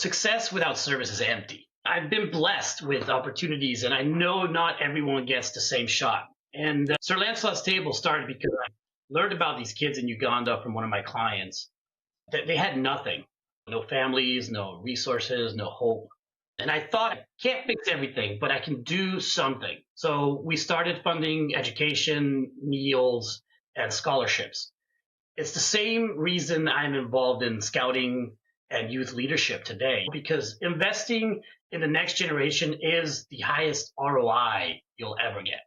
Success without service is empty. I've been blessed with opportunities, and I know not everyone gets the same shot. And Sir Lancelot's Table started because I learned about these kids in Uganda from one of my clients. They had nothing, no families, no resources, no hope. And I thought, I can't fix everything, but I can do something. So we started funding education, meals, and scholarships. It's the same reason I'm involved in scouting and youth leadership today, because investing in the next generation is the highest ROI you'll ever get.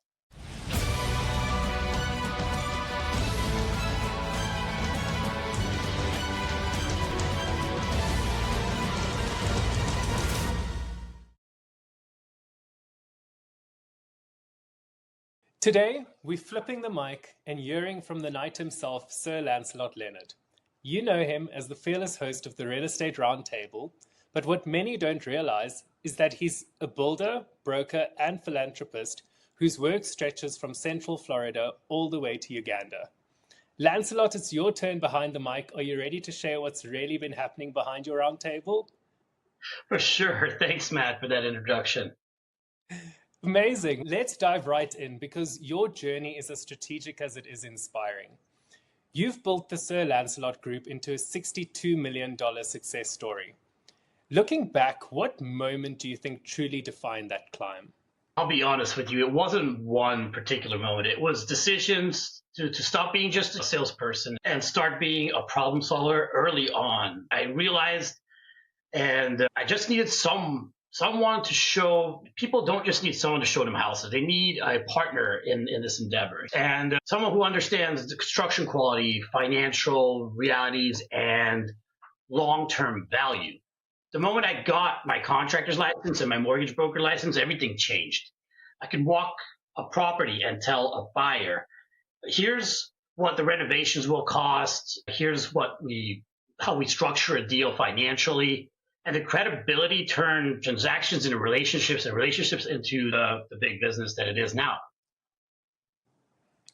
Today, we're flipping the mic and hearing from the knight himself, Sir Lancelot Lenard. You know him as the fearless host of the Real Estate Roundtable, but what many don't realize is that he's a builder, broker, and philanthropist whose work stretches from Central Florida all the way to Uganda. Lancelot, it's your turn behind the mic. Are you ready to share what's really been happening behind your roundtable? For sure. Thanks, Matt, for that introduction. Amazing. Let's dive right in because your journey is as strategic as it is inspiring. You've built the Sir Lancelot Group into a $62 million success story. Looking back, what moment do you think truly defined that climb? I'll be honest with you, it wasn't one particular moment. It was decisions to stop being just a salesperson and start being a problem solver early on. I realized, and I just needed someone to show. People don't just need someone to show them houses. They need a partner in this endeavor, and someone who understands the construction quality, financial realities, and long-term value. The moment I got my contractor's license and my mortgage broker license, everything changed. I could walk a property and tell a buyer, here's what the renovations will cost. Here's how we structure a deal financially. And the credibility turned transactions into relationships and relationships into the big business that it is now.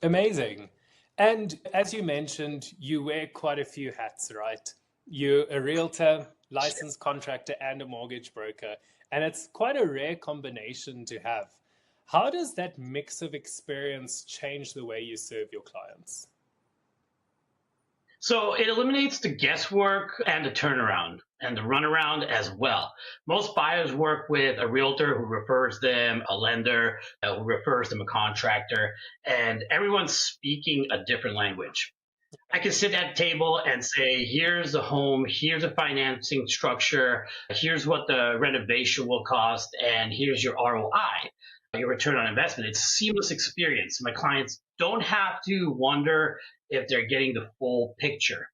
Amazing. And as you mentioned, you wear quite a few hats, right? You're a realtor, licensed contractor, and a mortgage broker. And it's quite a rare combination to have. How does that mix of experience change the way you serve your clients? So it eliminates the guesswork and the turnaround and the runaround as well. Most buyers work with a realtor who refers them a lender, who refers them a contractor, and everyone's speaking a different language. I can sit at a table and say, here's the home, here's the financing structure, here's what the renovation will cost, and here's your ROI, your return on investment. It's a seamless experience. My clients don't have to wonder if they're getting the full picture.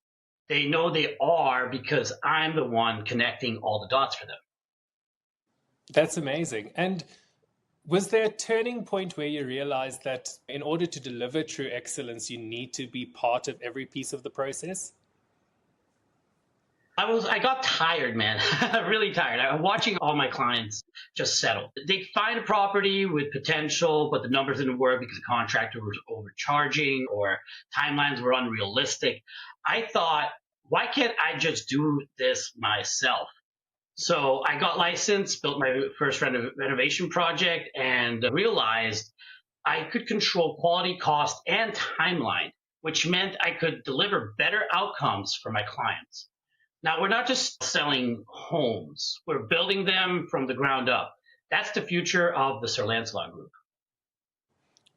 They know they are because I'm the one connecting all the dots for them. That's amazing. And was there a turning point where you realized that in order to deliver true excellence, you need to be part of every piece of the process? I got tired, man. Really tired. I'm watching all my clients just settle. They find a property with potential, but the numbers didn't work because the contractor was overcharging or timelines were unrealistic. I thought, why can't I just do this myself? So I got licensed, built my first renovation project, and realized I could control quality, cost, and timeline, which meant I could deliver better outcomes for my clients. Now, we're not just selling homes. We're building them from the ground up. That's the future of the Sir Lancelot Group.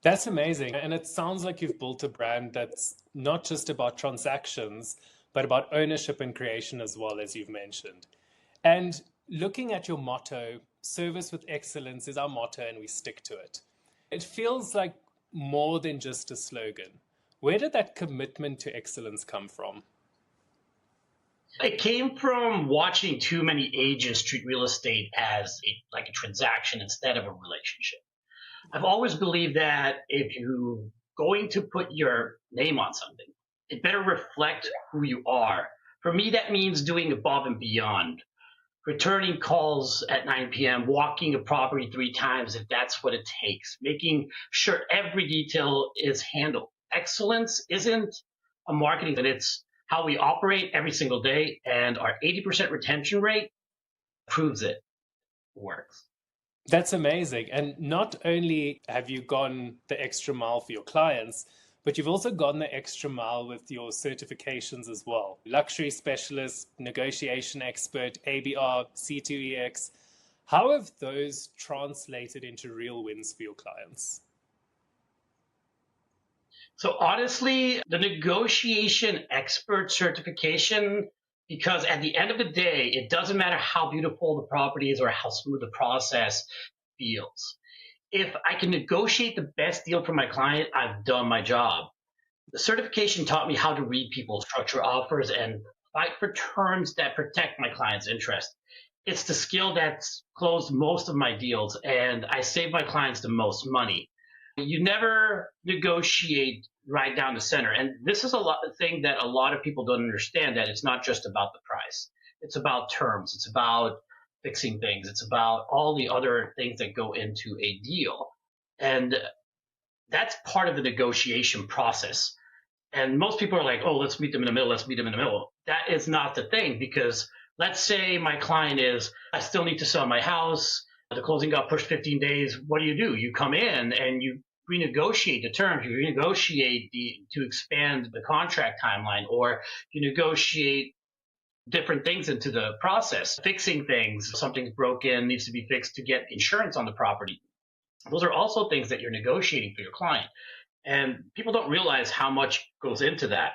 That's amazing. And it sounds like you've built a brand that's not just about transactions, but about ownership and creation as well, as you've mentioned. And looking at your motto, service with excellence is our motto and we stick to it. It feels like more than just a slogan. Where did that commitment to excellence come from? It came from watching too many agents treat real estate as like a transaction instead of a relationship. I've always believed that if you're going to put your name on something, it better reflect who you are. For me, that means doing above and beyond, returning calls at 9 p.m., walking a property 3 times if that's what it takes, making sure every detail is handled. Excellence isn't a marketing, but it's how we operate every single day, and our 80% retention rate proves it works. That's amazing. And not only have you gone the extra mile for your clients, but you've also gone the extra mile with your certifications as well. Luxury specialist, negotiation expert, ABR, C2EX. How have those translated into real wins for your clients? So honestly, the negotiation expert certification, because at the end of the day, it doesn't matter how beautiful the property is or how smooth the process feels. If I can negotiate the best deal for my client, I've done my job. The certification taught me how to read people, structure offers, and fight for terms that protect my client's interest. It's the skill that's closed most of my deals, and I save my clients the most money. You never negotiate right down the center. And this is a thing that a lot of people don't understand, that it's not just about the price. It's about terms. It's about fixing things. It's about all the other things that go into a deal. And that's part of the negotiation process. And most people are like, oh, let's meet them in the middle. Let's meet them in the middle. That is not the thing, because let's say my client is, I still need to sell my house. The closing got pushed 15 days. What do? You come in and you renegotiate the terms. You renegotiate to expand the contract timeline, or you negotiate different things into the process, fixing things. Something's broken, needs to be fixed to get insurance on the property. Those are also things that you're negotiating for your client. And people don't realize how much goes into that.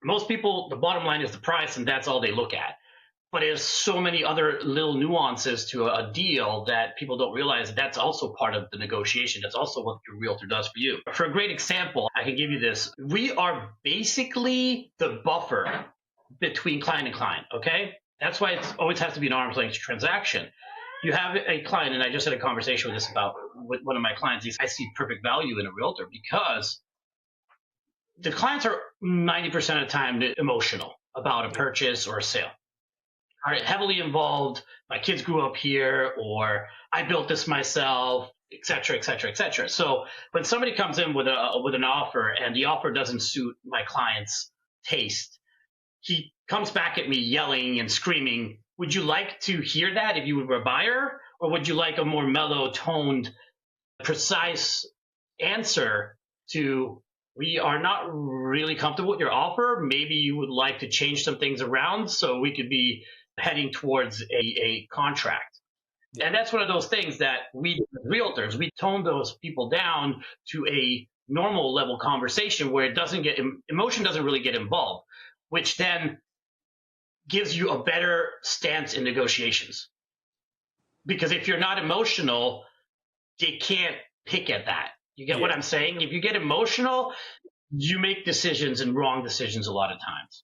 Most people, the bottom line is the price, and that's all they look at. But there's so many other little nuances to a deal that people don't realize. That's also part of the negotiation. That's also what your realtor does for you. For a great example, I can give you this. We are basically the buffer between client and client, okay? That's why it always has to be an arm's length transaction. You have a client, and I just had a conversation with one of my clients. I see perfect value in a realtor because the clients are 90% of the time emotional about a purchase or a sale. Are heavily involved. My kids grew up here, or I built this myself, et cetera, et cetera, et cetera. So when somebody comes in with an offer and the offer doesn't suit my client's taste, he comes back at me yelling and screaming. Would you like to hear that if you were a buyer, or would you like a more mellow toned, precise answer to, we are not really comfortable with your offer. Maybe you would like to change some things around so we could be heading towards a contract. And that's one of those things that we realtors, we tone those people down to a normal level conversation where emotion doesn't really get involved, which then gives you a better stance in negotiations. Because if you're not emotional, they can't pick at that. You get what I'm saying? If you get emotional, you make decisions, and wrong decisions a lot of times.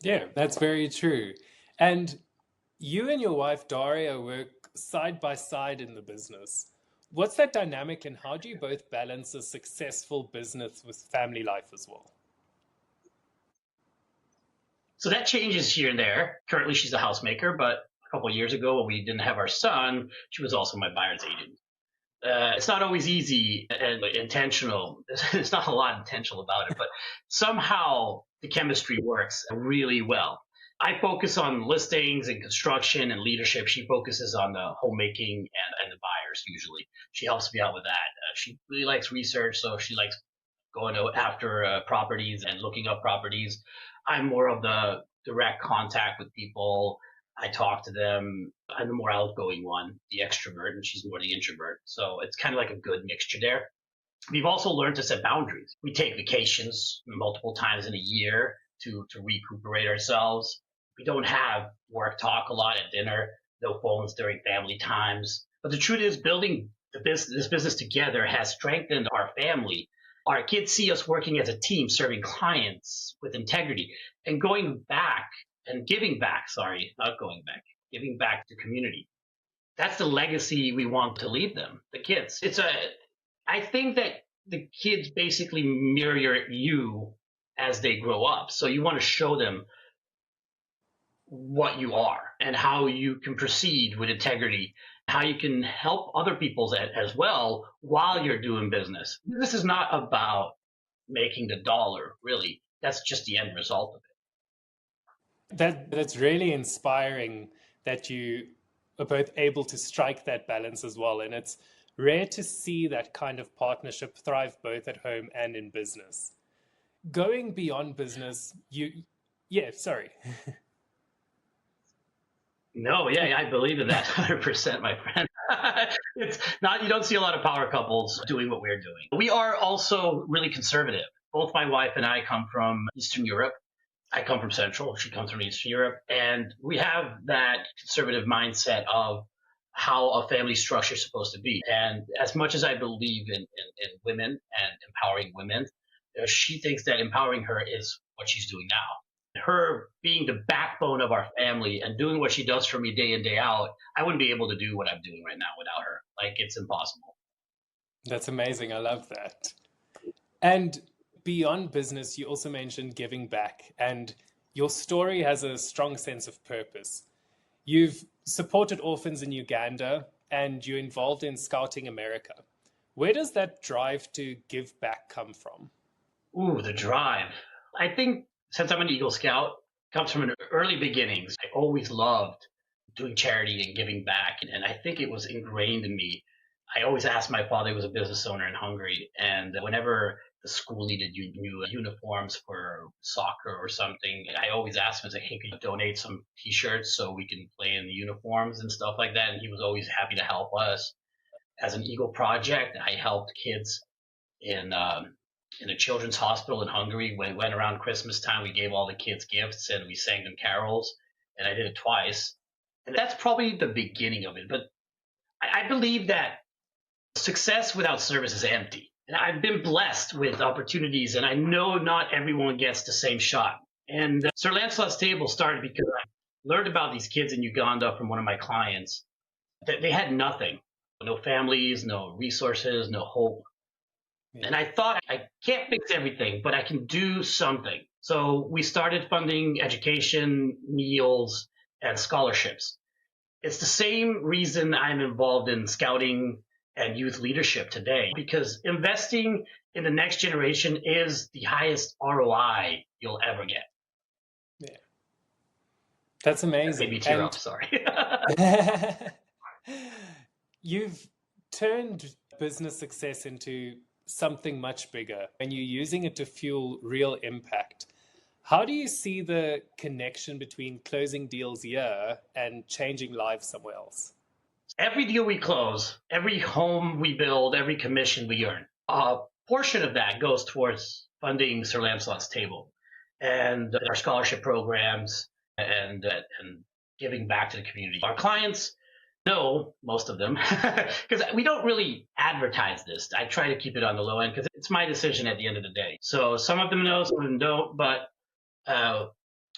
Yeah, that's very true. And you and your wife, Daria, work side by side in the business. What's that dynamic, and how do you both balance a successful business with family life as well? So that changes here and there. Currently, she's a housemaker, but a couple of years ago when we didn't have our son, she was also my buyer's agent. It's not always easy and intentional. There's not a lot intentional about it, but somehow the chemistry works really well. I focus on listings and construction and leadership. She focuses on the homemaking and the buyers usually. She helps me out with that. She really likes research, so she likes going after properties and looking up properties. I'm more of the direct contact with people. I talk to them. I'm the more outgoing one, the extrovert, and she's more the introvert. So it's kind of like a good mixture there. We've also learned to set boundaries. We take vacations multiple times in a year to recuperate ourselves. We don't have work talk a lot at dinner, no phones during family times. But the truth is, building this business together has strengthened our family. Our kids see us working as a team, serving clients with integrity and going back and giving back, giving back to community. That's the legacy we want to leave them, the kids. I think that the kids basically mirror you as they grow up. So you want to show them what you are and how you can proceed with integrity, how you can help other people as well while you're doing business. This is not about making the dollar, really. That's just the end result of it. That's really inspiring that you are both able to strike that balance as well. And it's rare to see that kind of partnership thrive both at home and in business. Going beyond business, sorry. No, yeah, I believe in that 100%, my friend. It's not, you don't see a lot of power couples doing what we're doing. We are also really conservative. Both my wife and I come from Eastern Europe. I come from Central. She comes from Eastern Europe. And we have that conservative mindset of how a family structure is supposed to be. And as much as I believe in women and empowering women, she thinks that empowering her is what she's doing now. Her being the backbone of our family and doing what she does for me day in, day out, I wouldn't be able to do what I'm doing right now without her. Like, it's impossible. That's amazing. I love that. And beyond business, you also mentioned giving back, and your story has a strong sense of purpose. You've supported orphans in Uganda, and you're involved in Scouting America. Where does that drive to give back come from? Ooh, the drive. I think since I'm an Eagle Scout, it comes from an early beginnings. I always loved doing charity and giving back, and I think it was ingrained in me. I always asked my father, who was a business owner in Hungary, and whenever the school needed new uniforms for soccer or something, I always asked him, hey, could you donate some T-shirts so we can play in the uniforms and stuff like that? And he was always happy to help us. As an Eagle Project, I helped kids in a children's hospital in Hungary. When it went around Christmas time, we gave all the kids gifts and we sang them carols, and I did it twice. And that's probably the beginning of it. But I believe that success without service is empty. And I've been blessed with opportunities, and I know not everyone gets the same shot. And Sir Lancelot's Table started because I learned about these kids in Uganda from one of my clients. They had nothing, no families, no resources, no hope. And I thought, I can't fix everything, but I can do something. So we started funding education, meals, and scholarships. It's the same reason I'm involved in scouting and youth leadership today, because investing in the next generation is the highest ROI you'll ever get. Yeah. That's amazing. Maybe tear up, sorry. You've turned business success into something much bigger, and you're using it to fuel real impact. How do you see the connection between closing deals here and changing lives somewhere else? Every deal we close, every home we build, every commission we earn, a portion of that goes towards funding Sir Lancelot's Table and our scholarship programs and giving back to the community. Our clients know, most of them, because we don't really advertise this. I try to keep it on the low end because it's my decision at the end of the day. So some of them know, some of them don't, but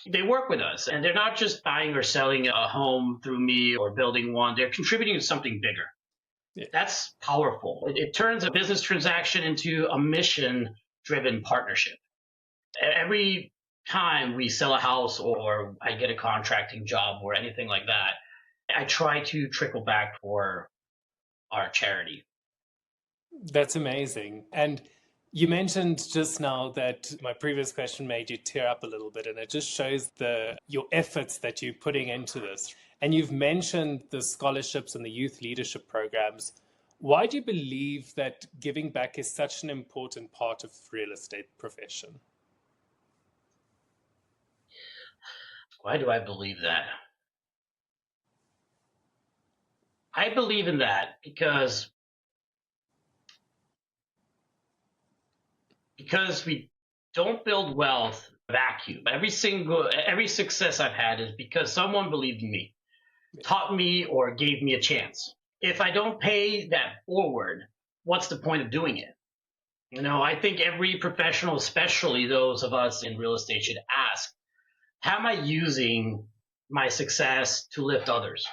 they work with us, and they're not just buying or selling a home through me or building one. They're contributing to something bigger. Yeah. That's powerful. It turns a business transaction into a mission-driven partnership. Every time we sell a house or I get a contracting job or anything like that, I try to trickle back for our charity. That's amazing. And you mentioned just now that my previous question made you tear up a little bit, and it just shows your efforts that you're putting into this. And you've mentioned the scholarships and the youth leadership programs. Why do you believe that giving back is such an important part of the real estate profession? Why do I believe that? I believe in that because we don't build wealth in a vacuum. Every success I've had is because someone believed in me, taught me, or gave me a chance. If I don't pay that forward, what's the point of doing it? I think every professional, especially those of us in real estate, should ask, how am I using my success to lift others?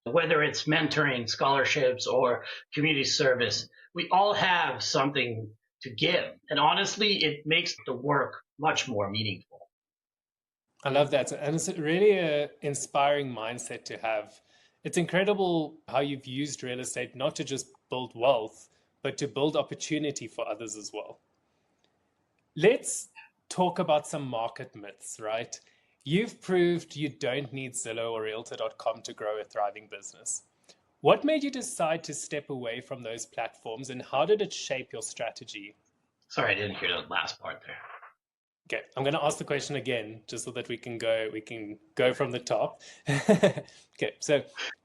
Whether it's mentoring, scholarships, or community service, we all have something to give. And honestly, it makes the work much more meaningful. I love that. And it's really an inspiring mindset to have. It's incredible how you've used real estate not to just build wealth, but to build opportunity for others as well. Let's talk about some market myths, right? You've proved you don't need Zillow or Realtor.com to grow a thriving business. What made you decide to step away from those platforms, and how did it shape your strategy? Sorry, I didn't hear the last part there. Okay, I'm going to ask the question again, just so that we can go from the top. Okay, so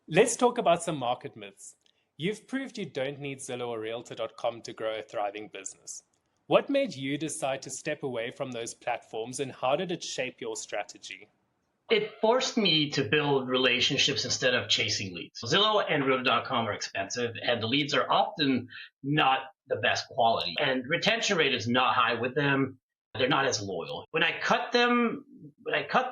let's talk about some market myths. You've proved you don't need Zillow or Realtor.com to grow a thriving business. What made you decide to step away from those platforms, and how did it shape your strategy? It forced me to build relationships instead of chasing leads. Zillow and Realtor.com are expensive, and the leads are often not the best quality. And retention rate is not high with them. They're not as loyal. When I cut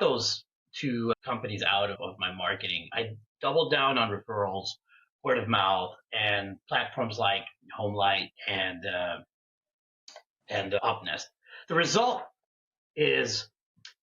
those two companies out of my marketing, I doubled down on referrals, word of mouth, and platforms like Homelight and Upnest. The result is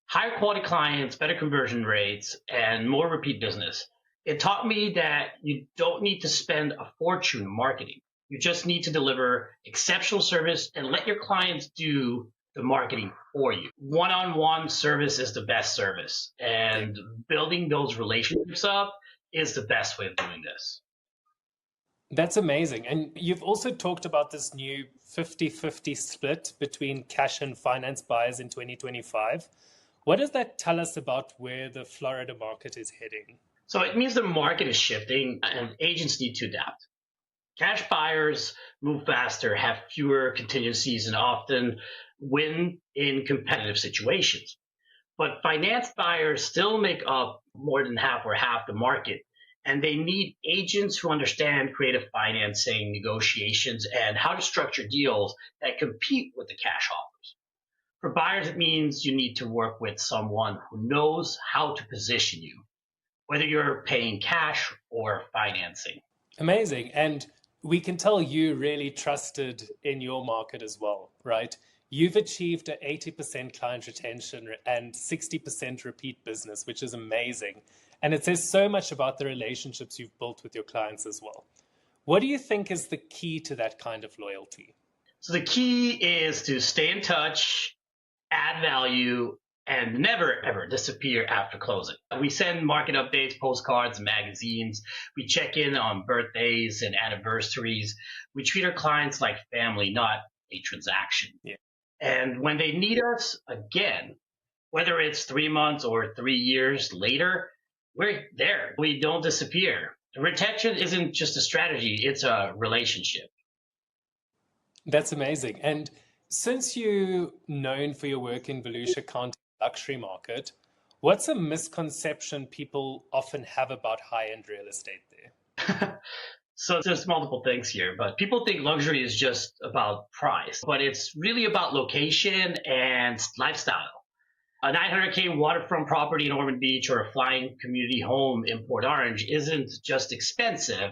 higher quality clients, better conversion rates, and more repeat business. It taught me that you don't need to spend a fortune marketing. You just need to deliver exceptional service and let your clients do the marketing for you. One-on-one service is the best service, and building those relationships up is the best way of doing this. That's amazing. And you've also talked about this new 50-50 split between cash and finance buyers in 2025. What does that tell us about where the Florida market is heading? So it means the market is shifting and agents need to adapt. Cash buyers move faster, have fewer contingencies, and often win in competitive situations. But finance buyers still make up more than half the market, and they need agents who understand creative financing, negotiations, and how to structure deals that compete with the cash offers. For buyers, it means you need to work with someone who knows how to position you, whether you're paying cash or financing. Amazing. And we can tell you really trusted in your market as well, right? You've achieved an 80% client retention and 60% repeat business, which is amazing. And it says so much about the relationships you've built with your clients as well. What do you think is the key to that kind of loyalty? So the key is to stay in touch, add value, and never, ever disappear after closing. We send market updates, postcards, magazines. We check in on birthdays and anniversaries. We treat our clients like family, not a transaction. Yeah. And when they need us again, whether it's 3 months or 3 years later, we're there. We don't disappear. Retention isn't just a strategy, it's a relationship. That's amazing. And since you're known for your work in Volusia County luxury market, what's a misconception people often have about high-end real estate there? So there's multiple things here, but people think luxury is just about price, but it's really about location and lifestyle. A 900K waterfront property in Ormond Beach or a flying community home in Port Orange isn't just expensive.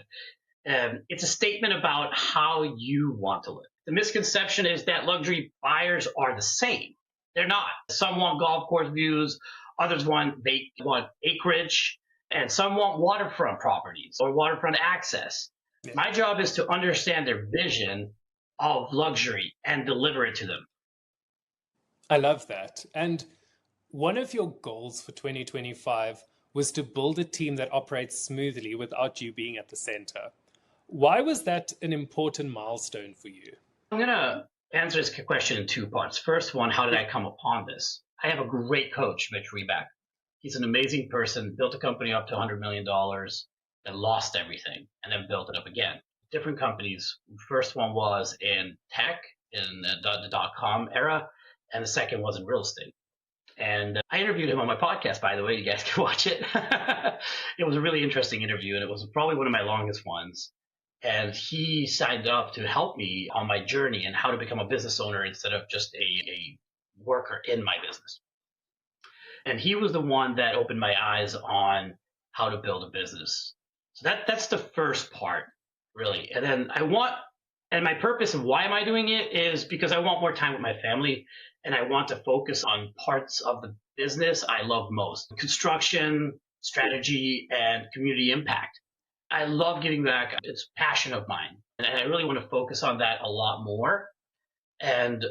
It's a statement about how you want to live. The misconception is that luxury buyers are the same. They're not. Some want golf course views, others want acreage, and some want waterfront properties or waterfront access. Yeah. My job is to understand their vision of luxury and deliver it to them. I love that. And one of your goals for 2025 was to build a team that operates smoothly without you being at the center. Why was that an important milestone for you? I'm going to answer this question in two parts. First one, how did I come upon this? I have a great coach, Mitch Reback. He's an amazing person, built a company up to $100 million, and lost everything, and then built it up again. Different companies. First one was in tech, in the dot-com era, and the second was in real estate. And I interviewed him on my podcast, by the way. You guys can watch it. It was a really interesting interview, and it was probably one of my longest ones. And he signed up to help me on my journey and how to become a business owner instead of just a worker in my business. And he was the one that opened my eyes on how to build a business. So that's the first part, really. And then my purpose and why am I doing it is because I want more time with my family and I want to focus on parts of the business I love most: construction, strategy, and community impact. I love giving back. It's a passion of mine. And I really want to focus on that a lot more. And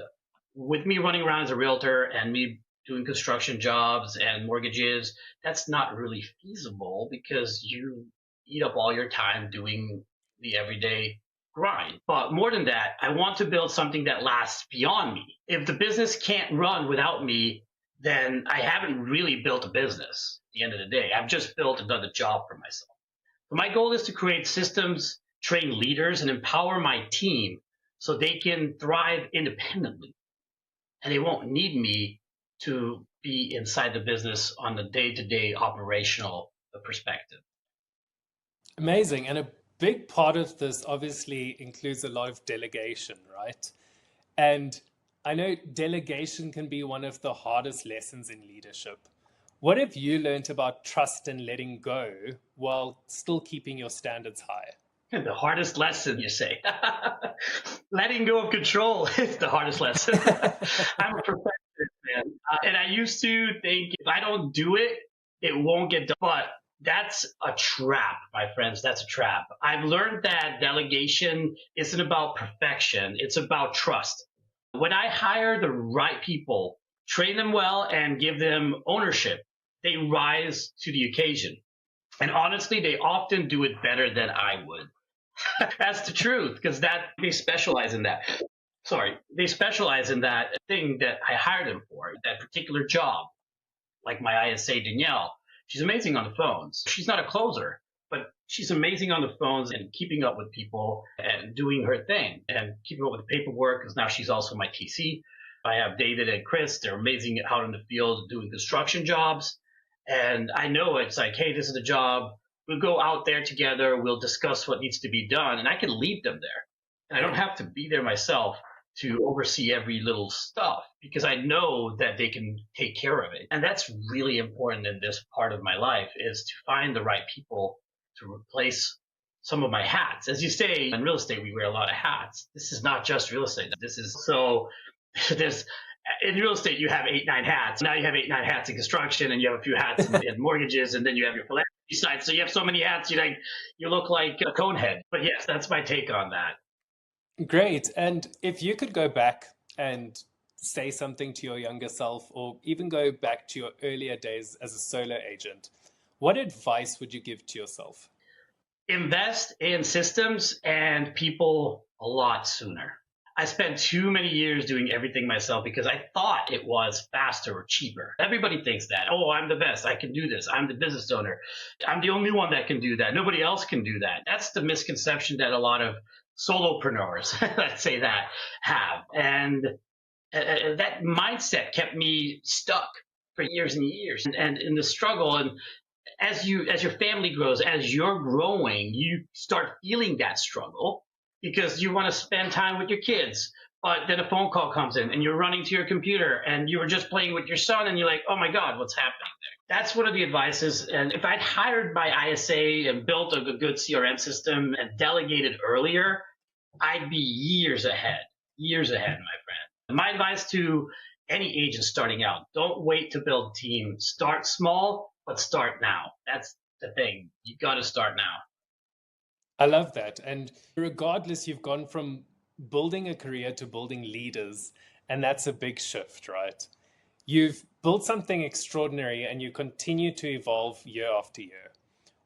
with me running around as a realtor and me doing construction jobs and mortgages, that's not really feasible because you eat up all your time doing the everyday grind. But more than that, I want to build something that lasts beyond me. If the business can't run without me, then I haven't really built a business at the end of the day. I've just built another job for myself. So my goal is to create systems, train leaders, and empower my team so they can thrive independently. And they won't need me to be inside the business on the day-to-day operational perspective. Amazing. And a big part of this obviously includes a lot of delegation, right? And I know delegation can be one of the hardest lessons in leadership. What have you learned about trust and letting go while still keeping your standards high? The hardest lesson, you say. Letting go of control is the hardest lesson. I'm a perfectionist, man. And I used to think if I don't do it, it won't get done. But that's a trap, my friends. That's a trap. I've learned that delegation isn't about perfection. It's about trust. When I hire the right people, train them well, and give them ownership, they rise to the occasion. And honestly, they often do it better than I would. That's the truth, because they specialize in that. They specialize in that thing that I hired them for, that particular job. Like my ISA, Danielle, she's amazing on the phones. She's not a closer, but she's amazing on the phones and keeping up with people and doing her thing and keeping up with the paperwork, because now she's also my TC. I have David and Chris. They're amazing out in the field doing construction jobs. And I know it's like, hey, this is the job. We'll go out there together. We'll discuss what needs to be done. And I can lead them there. And I don't have to be there myself to oversee every little stuff because I know that they can take care of it. And that's really important in this part of my life, is to find the right people to replace some of my hats. As you say, in real estate, we wear a lot of hats. This is not just real estate. In real estate, you have 8-9 hats. Now you have 8-9 hats in construction, and you have a few hats in mortgages, and then you have your philanthropy side. So you have so many hats, you look like a cone head. But yes, that's my take on that. Great. And if you could go back and say something to your younger self, or even go back to your earlier days as a solo agent, what advice would you give to yourself? Invest in systems and people a lot sooner. I spent too many years doing everything myself because I thought it was faster or cheaper. Everybody thinks that. Oh, I'm the best. I can do this. I'm the business owner. I'm the only one that can do that. Nobody else can do that. That's the misconception that a lot of solopreneurs, let's say that, have. And that mindset kept me stuck for years and years. And in the struggle, and as your family grows, as you're growing, you start feeling that struggle because you want to spend time with your kids. But then a phone call comes in and you're running to your computer and you were just playing with your son and you're like, oh my God, what's happening there? That's one of the advices. And if I'd hired my ISA and built a good CRM system and delegated earlier, I'd be years ahead, my friend. My advice to any agent starting out, don't wait to build a team. Start small, but start now. That's the thing. You got to start now. I love that. And regardless, you've gone from building a career to building leaders, and that's a big shift, right? You've built something extraordinary and you continue to evolve year after year.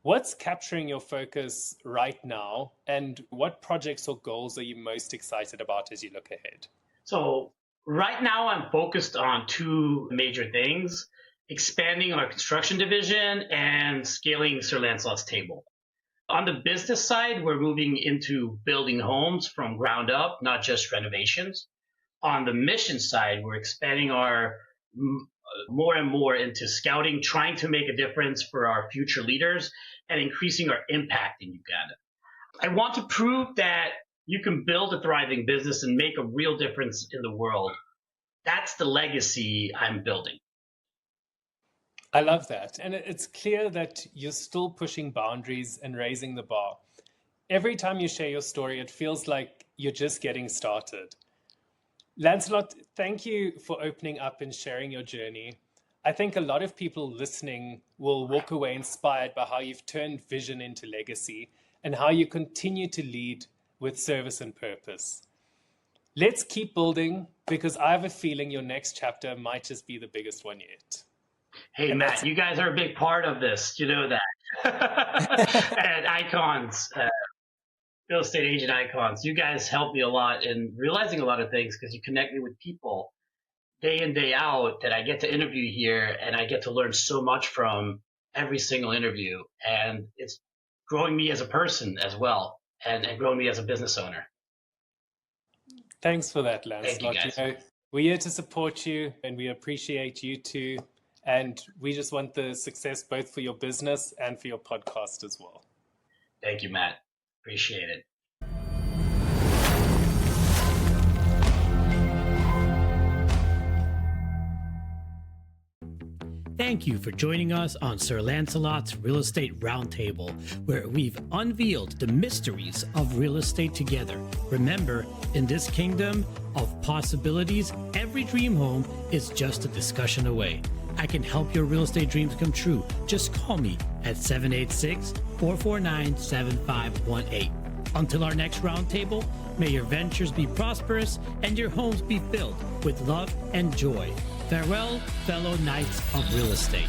What's capturing your focus right now, and what projects or goals are you most excited about as you look ahead? So right now I'm focused on two major things: expanding our construction division and scaling Sir Lancelot's table. On the business side, we're moving into building homes from ground up, not just renovations. On the mission side, we're expanding our more and more into scouting, trying to make a difference for our future leaders and increasing our impact in Uganda. I want to prove that you can build a thriving business and make a real difference in the world. That's the legacy I'm building. I love that. And it's clear that you're still pushing boundaries and raising the bar. Every time you share your story, it feels like you're just getting started. Lancelot, thank you for opening up and sharing your journey. I think a lot of people listening will walk away inspired by how you've turned vision into legacy and how you continue to lead with service and purpose. let's keep building, because I have a feeling your next chapter might just be the biggest one yet. Hey, and Matt, you guys are a big part of this. You know that. And Icons, real estate agent Icons, you guys help me a lot in realizing a lot of things because you connect me with people day in, day out that I get to interview here, and I get to learn so much from every single interview. And it's growing me as a person as well, and growing me as a business owner. Thanks for that, Lancelot. Thank you, guys. We're here to support you, and we appreciate you too. And we just want the success both for your business and for your podcast as well. Thank you, Matt. Appreciate it. Thank you for joining us on Sir Lancelot's Real Estate Roundtable, where we've unveiled the mysteries of real estate together. Remember, in this kingdom of possibilities, every dream home is just a discussion away. I can help your real estate dreams come true. Just call me at 786-449-7518. Until our next roundtable, may your ventures be prosperous and your homes be filled with love and joy. Farewell, fellow knights of real estate.